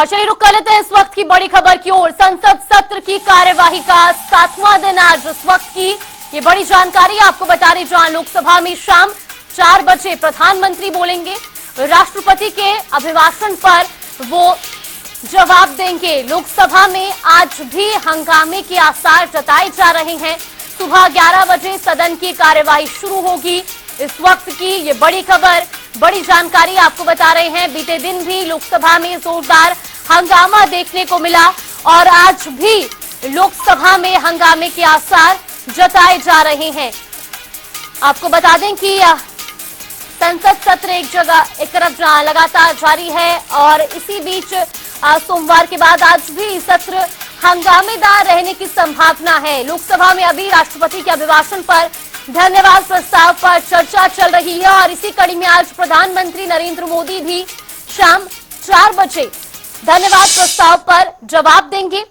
चलिए रुक कर लेते हैं इस वक्त की बड़ी खबर की ओर। संसद सत्र की कार्यवाही का 7वां दिन आज इस वक्त की ये बड़ी जानकारी आपको बता रही, जहां लोकसभा में शाम 4 बजे प्रधानमंत्री बोलेंगे, राष्ट्रपति के अभिभाषण पर वो जवाब देंगे। लोकसभा में आज भी हंगामे के आसार जताए जा रहे हैं। सुबह 11 बजे सदन की कार्यवाही शुरू होगी। इस वक्त की ये बड़ी खबर, बड़ी जानकारी आपको बता रहे हैं। बीते दिन भी लोकसभा में जोरदार हंगामा देखने को मिला और आज भी लोकसभा में हंगामे के आसार जताए जा रहे हैं। आपको बता दें कि संसद सत्र एक तरफ लगातार जारी है और इसी बीच सोमवार के बाद आज भी सत्र हंगामेदार रहने की संभावना है। लोकसभा में अभी राष्ट्रपति के अभिभाषण पर धन्यवाद प्रस्ताव पर चर्चा चल रही है और इसी कड़ी में आज प्रधानमंत्री नरेंद्र मोदी भी शाम 4 बजे धन्यवाद प्रस्ताव पर जवाब देंगे।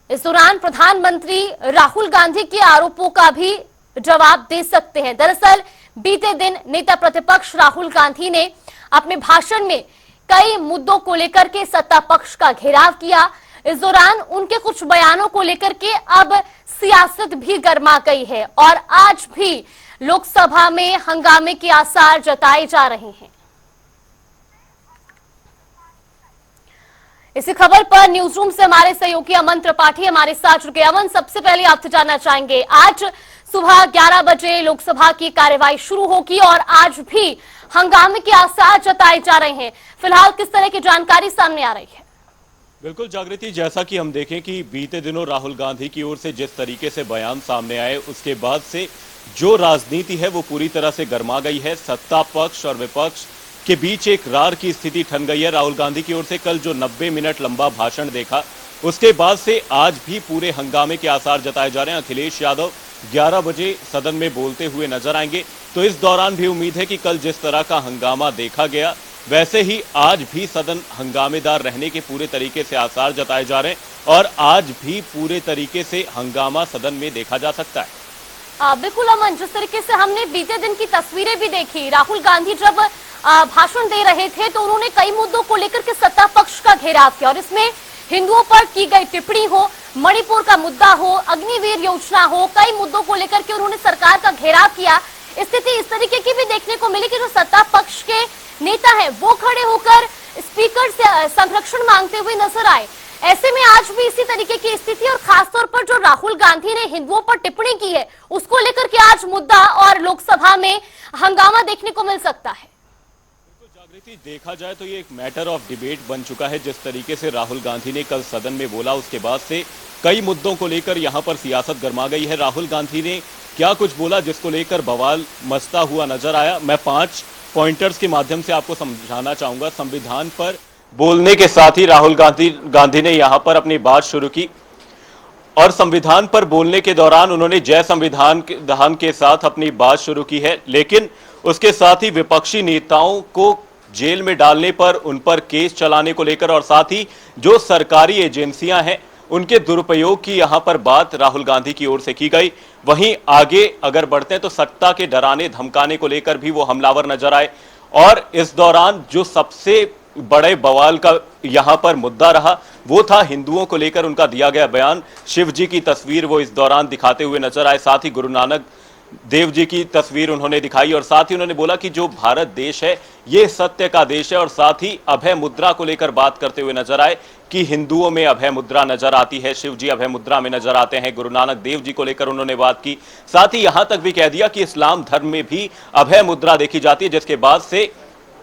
इस दौरान प्रधानमंत्री राहुल गांधी के आरोपों का भी जवाब दे सकते हैं। दरअसल बीते दिन नेता प्रतिपक्ष राहुल गांधी ने अपने भाषण में कई मुद्दों को लेकर के सत्ता पक्ष का घेराव किया। इस दौरान उनके कुछ बयानों को लेकर के अब सियासत भी गर्मा गई है और आज भी लोकसभा में हंगामे के आसार जताए जा रहे हैं। इसी खबर पर न्यूज रूम से हमारे सहयोगी अमन त्रिपाठी हमारे साथ जुड़ गए। अमन, सबसे पहले आपसे जानना चाहेंगे, आज सुबह 11 बजे लोकसभा की कार्यवाही शुरू होगी और आज भी हंगामे के आसार जताए जा रहे हैं। फिलहाल किस तरह की जानकारी सामने आ रही है? बिल्कुल जागृति, जैसा कि हम देखें कि बीते दिनों राहुल गांधी की ओर से जिस तरीके से बयान सामने आए, उसके बाद से जो राजनीति है वो पूरी तरह से गर्मा गई है। सत्ता पक्ष और विपक्ष के बीच एक रार की स्थिति ठन गई है। राहुल गांधी की ओर से कल जो 90 मिनट लंबा भाषण देखा, उसके बाद से आज भी पूरे हंगामे के आसार जताए जा रहे हैं। अखिलेश यादव 11 बजे सदन में बोलते हुए नजर आएंगे, तो इस दौरान भी उम्मीद है कि कल जिस तरह का हंगामा देखा गया, वैसे ही आज भी सदन हंगामेदार रहने के पूरे तरीके से आसार जताए जा रहे हैं और आज भी पूरे तरीके से हंगामा सदन में देखा जा सकता है। बिल्कुल अमन, जिस तरीके से हमने बीते दिन की तस्वीरें भी देखी, राहुल गांधी जब भाषण दे रहे थे तो उन्होंने कई मुद्दों को लेकर के सत्ता पक्ष का घेराव किया और इसमें हिंदुओं पर की गई टिप्पणी हो, मणिपुर का मुद्दा हो, अग्निवीर योजना हो, कई मुद्दों को लेकर के उन्होंने सरकार का घेराव किया। स्थिति इस तरीके की भी देखने को मिली कि जो सत्ता पक्ष के नेता है वो खड़े होकर स्पीकर से संरक्षण मांगते हुए नजर आए। ऐसे में आज भी इसी तरीके की स्थिति और खासतौर पर जो राहुल गांधी ने हिंदुओं पर टिप्पणी की है, उसको लेकर के आज मुद्दा और लोकसभा में हंगामा देखने को मिल सकता है। जागृति, देखा जाए तो ये एक मैटर ऑफ डिबेट बन चुका है। जिस तरीके से राहुल गांधी ने कल सदन में बोला, उसके बाद से कई मुद्दों को लेकर यहां पर सियासत गर्मा गई है। राहुल गांधी ने क्या कुछ बोला जिसको लेकर बवाल मचता हुआ नजर आया, मैं 5 पॉइंटर्स के माध्यम से आपको समझाना चाहूंगा। संविधान पर बोलने के साथ ही राहुल गांधी ने यहां पर अपनी बात शुरू की और संविधान पर बोलने के दौरान उन्होंने जय संविधान के साथ अपनी बात शुरू की है, लेकिन उसके साथ ही विपक्षी नेताओं को जेल में डालने पर, उन पर केस चलाने को लेकर और साथ ही जो सरकारी एजेंसियां हैं उनके दुरुपयोग की यहां पर बात राहुल गांधी की ओर से की गई। वहीं आगे अगर बढ़ते हैं तो सत्ता के डराने धमकाने को लेकर भी वो हमलावर नजर आए और इस दौरान जो सबसे बड़े बवाल का यहां पर मुद्दा रहा वो था हिंदुओं को लेकर उनका दिया गया बयान। शिव जी की तस्वीर वो इस दौरान दिखाते हुए नजर आए, साथ ही गुरु नानक देव जी की तस्वीर उन्होंने दिखाई और साथ ही उन्होंने बोला कि जो भारत देश है ये सत्य का देश है और साथ ही अभय मुद्रा को लेकर बात करते हुए नजर आए कि हिंदुओं में अभय मुद्रा नजर आती है, शिव जी अभय मुद्रा में नजर आते हैं। गुरु नानक देव जी को लेकर उन्होंने बात की, साथ ही यहां तक भी कह दिया कि इस्लाम धर्म में भी अभय मुद्रा देखी जाती है, जिसके बाद से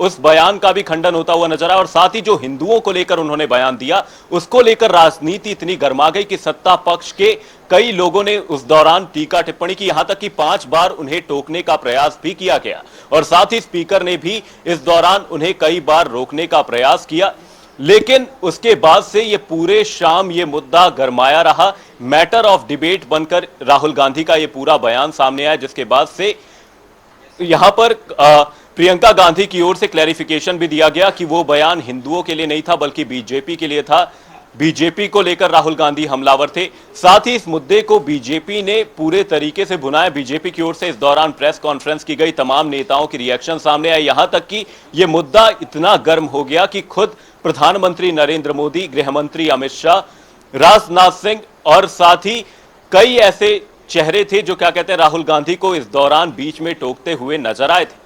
उस बयान का भी खंडन होता हुआ नजर आया और साथ ही जो हिंदुओं को लेकर उन्होंने बयान दिया उसको लेकर राजनीति इतनी गर्मा गई कि सत्ता पक्ष के कई लोगों ने उस दौरान टीका टिप्पणी की, यहां तक कि 5 बार उन्हें टोकने का प्रयास भी किया गया और साथ ही स्पीकर ने भी इस दौरान उन्हें कई बार रोकने का प्रयास किया। लेकिन उसके बाद से ये पूरे शाम ये मुद्दा गरमाया रहा, मैटर ऑफ डिबेट बनकर राहुल गांधी का ये पूरा बयान सामने आया, जिसके बाद से यहां पर प्रियंका गांधी की ओर से क्लैरिफिकेशन भी दिया गया कि वो बयान हिंदुओं के लिए नहीं था बल्कि बीजेपी के लिए था। बीजेपी को लेकर राहुल गांधी हमलावर थे। साथ ही इस मुद्दे को बीजेपी ने पूरे तरीके से भुनाया। बीजेपी की ओर से इस दौरान प्रेस कॉन्फ्रेंस की गई, तमाम नेताओं की रिएक्शन सामने आए, यहां तक कि यह मुद्दा इतना गर्म हो गया कि खुद प्रधानमंत्री नरेंद्र मोदी, गृहमंत्री अमित शाह, राजनाथ सिंह और साथ ही कई ऐसे चेहरे थे जो क्या कहते हैं राहुल गांधी को इस दौरान बीच में टोकते हुए नजर आए थे।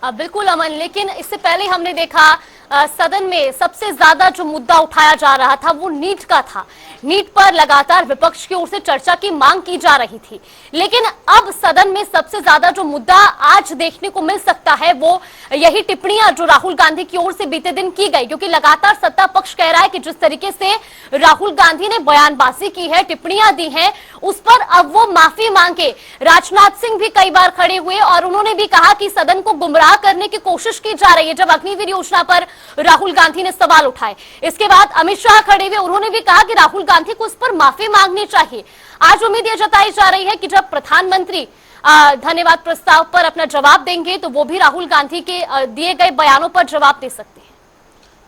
बिल्कुल अमन, लेकिन इससे पहले हमने देखा सदन में सबसे ज्यादा जो मुद्दा उठाया जा रहा था वो नीट का था। नीट पर लगातार विपक्ष की ओर से चर्चा की मांग की जा रही थी, लेकिन अब सदन में सबसे ज्यादा जो मुद्दा आज देखने को मिल सकता है वो यही टिप्पणियां जो राहुल गांधी की ओर से बीते दिन की गई, क्योंकि लगातार सत्ता पक्ष कह रहा है कि जिस तरीके से राहुल गांधी ने बयानबाजी की है, टिप्पणियां दी हैं, उस पर अब वो माफी मांगे। राजनाथ सिंह भी कई बार खड़े हुए और उन्होंने भी कहा कि सदन को गुमराह करने की कोशिश की जा रही है जब अग्निवीर योजना पर राहुल गांधी ने सवाल उठाए। इसके बाद अमित शाह खड़े हुए, उन्होंने भी कहा कि राहुल गांधी को इस पर माफी मांगनी चाहिए। आज उम्मीद यह जताई जा रही है कि जब प्रधानमंत्री धन्यवाद प्रस्ताव पर अपना जवाब देंगे तो वो भी राहुल गांधी के दिए गए बयानों पर जवाब दे सकते हैं।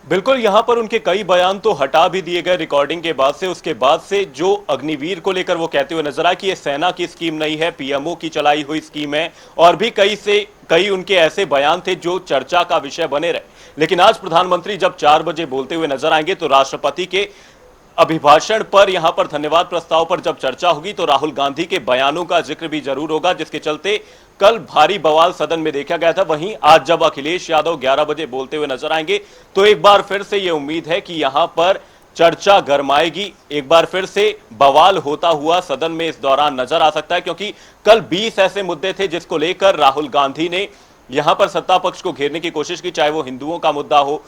बिल्कुल, यहां पर उनके कई बयान तो हटा भी दिए गए रिकॉर्डिंग के बाद से। उसके बाद से जो अग्निवीर को लेकर वो कहते हुए नजर आए कि ये सेना की स्कीम नहीं है, पीएमओ की चलाई हुई स्कीम है, और भी कई उनके ऐसे बयान थे जो चर्चा का विषय बने रहे। लेकिन आज प्रधानमंत्री जब 4 बजे बोलते हुए नजर आएंगे तो राष्ट्रपति के अभिभाषण पर, यहां पर धन्यवाद प्रस्ताव पर जब चर्चा होगी तो राहुल गांधी के बयानों का जिक्र भी जरूर होगा, जिसके चलते कल भारी बवाल सदन में देखा गया था। वहीं आज जब अखिलेश यादव 11 बजे बोलते हुए नजर आएंगे तो एक बार फिर से यह उम्मीद है कि यहां पर चर्चा गरमाएगी, एक बार फिर से बवाल होता हुआ सदन में इस दौरान नजर आ सकता है, क्योंकि कल 20 ऐसे मुद्दे थे जिसको लेकर राहुल गांधी ने यहां पर सत्ता पक्ष को घेरने की कोशिश की, चाहे वो हिंदुओं का मुद्दा हो,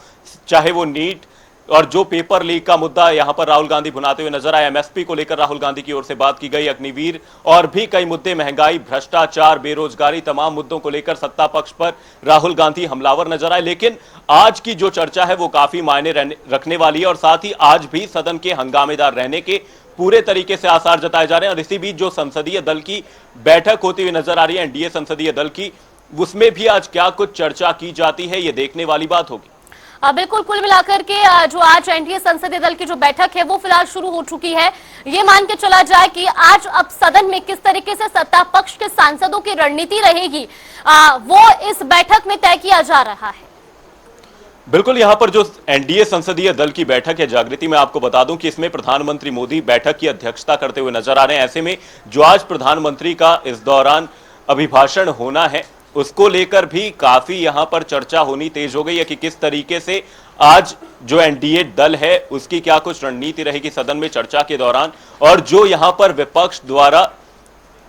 चाहे वो नीट और जो पेपर लीक का मुद्दा यहां पर राहुल गांधी भुनाते हुए नजर आए। एमएसपी को लेकर राहुल गांधी की ओर से बात की गई, अग्निवीर और भी कई मुद्दे, महंगाई, भ्रष्टाचार, बेरोजगारी, तमाम मुद्दों को लेकर सत्ता पक्ष पर राहुल गांधी हमलावर नजर आए। लेकिन आज की जो चर्चा है वो काफी मायने रखने वाली है और साथ ही आज भी सदन के हंगामेदार रहने के पूरे तरीके से आसार जताए जा रहे हैं। और इसी बीच जो संसदीय दल की बैठक होती हुई नजर आ रही है, एनडीए संसदीय दल की, उसमें भी आज क्या कुछ चर्चा की जाती है, ये देखने वाली बात होगी। बिल्कुल, कुल मिलाकर के जो आज एनडीए संसदीय दल की जो बैठक है वो फिलहाल शुरू हो चुकी है। ये मान के चला जाए कि आज अब सदन में किस तरीके से सत्ता पक्ष के सांसदों की रणनीति रहेगी वो इस बैठक में तय किया जा रहा है। बिल्कुल, यहां पर जो एनडीए संसदीय दल की बैठक है जागृति, मैं आपको बता दूं कि इसमें प्रधानमंत्री मोदी बैठक की अध्यक्षता करते हुए नजर आ रहे हैं। ऐसे में जो आज प्रधानमंत्री का इस दौरान अभिभाषण होना है उसको लेकर भी काफी यहां पर चर्चा होनी तेज हो गई है कि किस तरीके से आज जो एनडीए दल है उसकी क्या कुछ रणनीति रहेगी सदन में चर्चा के दौरान। और जो यहां पर विपक्ष द्वारा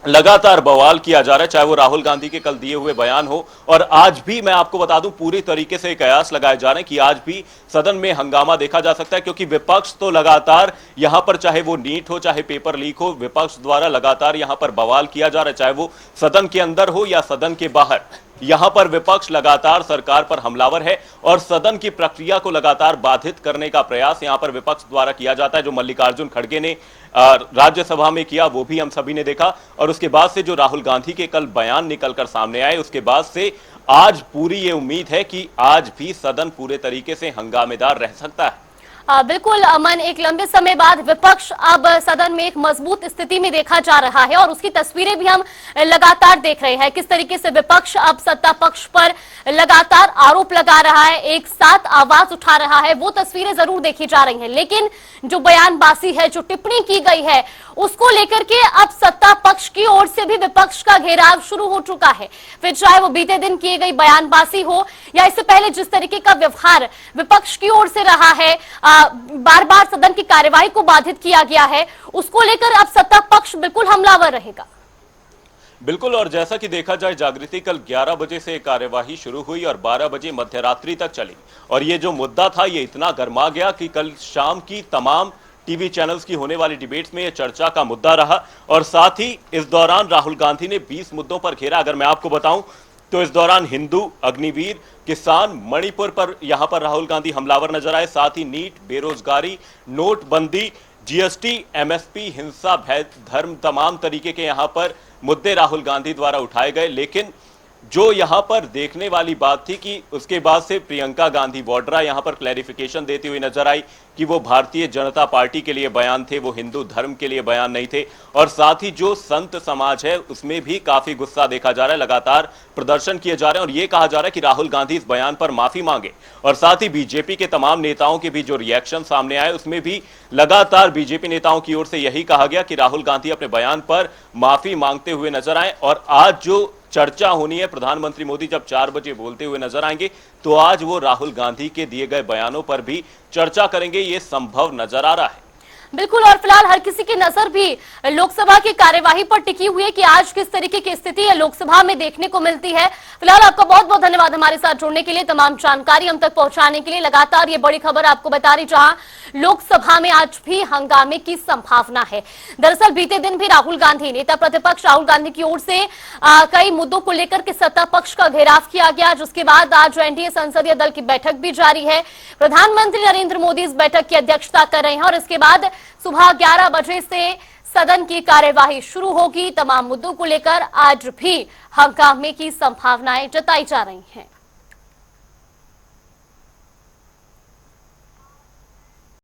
लगातार बवाल किया जा रहा है, चाहे वो राहुल गांधी के कल दिए हुए बयान हो, और आज भी मैं आपको बता दूं पूरी तरीके से कयास लगाए जा रहे हैं कि आज भी सदन में हंगामा देखा जा सकता है, क्योंकि विपक्ष तो लगातार यहां पर, चाहे वो नीट हो चाहे पेपर लीक हो, विपक्ष द्वारा लगातार यहां पर बवाल किया जा रहा है, चाहे वो सदन के अंदर हो या सदन के बाहर। यहां पर विपक्ष लगातार सरकार पर हमलावर है और सदन की प्रक्रिया को लगातार बाधित करने का प्रयास यहां पर विपक्ष द्वारा किया जाता है। जो मल्लिकार्जुन खड़गे ने राज्यसभा में किया वो भी हम सभी ने देखा, और उसके बाद से जो राहुल गांधी के कल बयान निकलकर सामने आए उसके बाद से आज पूरी ये उम्मीद है कि आज भी सदन पूरे तरीके से हंगामेदार रह सकता है। बिल्कुल अमन, एक लंबे समय बाद विपक्ष अब सदन में एक मजबूत स्थिति में देखा जा रहा है और उसकी तस्वीरें भी हम लगातार देख रहे हैं। किस तरीके से विपक्ष अब सत्ता पक्ष पर लगातार आरोप लगा रहा है, एक साथ आवाज उठा रहा है, वो तस्वीरें जरूर देखी जा रही हैं। लेकिन जो बयानबाजी है, जो टिप्पणी की गई है, उसको लेकर के अब सत्ता पक्ष की ओर से भी विपक्ष का घेराव शुरू हो चुका है। फिर चाहे वो बीते दिन किए गई बयानबाजी हो या इससे पहले जिस तरीके का व्यवहार विपक्ष की ओर से रहा है, बार बार सदन की कार्यवाही को बाधित किया गया है, उसको लेकर अब सत्ता पक्ष बिल्कुल हमलावर रहेगा। बिल्कुल, और जैसा कि देखा जाए जागृति, कल 11 बजे से कार्यवाही शुरू हुई और 12 बजे मध्यरात्रि तक चली, और ये जो मुद्दा था ये इतना गर्मा गया कि कल शाम की तमाम टीवी चैनल्स की होने वाली डिबेट्स में यह चर्चा का मुद्दा रहा। और साथ ही इस दौरान राहुल गांधी ने 20 मुद्दों पर घेरा। अगर मैं आपको बताऊं तो इस दौरान हिंदू, अग्निवीर, किसान, मणिपुर पर यहां पर राहुल गांधी हमलावर नजर आए। साथ ही नीट, बेरोजगारी, नोटबंदी, जीएसटी, एमएसपी, हिंसा, भय, धर्म, तमाम तरीके के यहां पर मुद्दे राहुल गांधी द्वारा उठाए गए। लेकिन जो यहां पर देखने वाली बात थी कि उसके बाद से प्रियंका गांधी वाड्रा यहां पर क्लैरिफिकेशन देती हुई नजर आई कि वो भारतीय जनता पार्टी के लिए बयान थे, वो हिंदू धर्म के लिए बयान नहीं थे। और साथ ही जो संत समाज है उसमें भी काफी गुस्सा देखा जा रहा है, लगातार प्रदर्शन किए जा रहे हैं और ये कहा जा रहा है कि राहुल गांधी इस बयान पर माफी मांगे। और साथ ही बीजेपी के तमाम नेताओं के भी जो रिएक्शन सामने आए उसमें भी लगातार बीजेपी नेताओं की ओर से यही कहा गया कि राहुल गांधी अपने बयान पर माफी मांगते हुए नजर आए। और आज जो चर्चा होनी है, प्रधानमंत्री मोदी जब 4 बजे बोलते हुए नजर आएंगे तो आज वो राहुल गांधी के दिए गए बयानों पर भी चर्चा करेंगे, ये संभव नजर आ रहा है। बिल्कुल, और फिलहाल हर किसी की नजर भी लोकसभा की कार्यवाही पर टिकी हुई है कि आज किस तरीके की स्थिति है लोकसभा में देखने को मिलती है। फिलहाल आपका बहुत बहुत धन्यवाद हमारे साथ जुड़ने के लिए, तमाम जानकारी हम तक पहुंचाने के लिए। लगातार ये बड़ी खबर आपको बता रही, जहां लोकसभा में आज भी हंगामे की संभावना है। दरअसल बीते दिन भी राहुल गांधी, नेता प्रतिपक्ष राहुल गांधी की ओर से कई मुद्दों को लेकर के सत्ता पक्ष का घेराव किया गया, जिसके बाद आज एनडीए संसदीय दल की बैठक भी जारी है। प्रधानमंत्री नरेंद्र मोदी इस बैठक की अध्यक्षता कर रहे हैं और इसके बाद सुबह 11 बजे से सदन की कार्यवाही शुरू होगी। तमाम मुद्दों को लेकर आज भी हंगामे की संभावनाएं जताई जा रही हैं।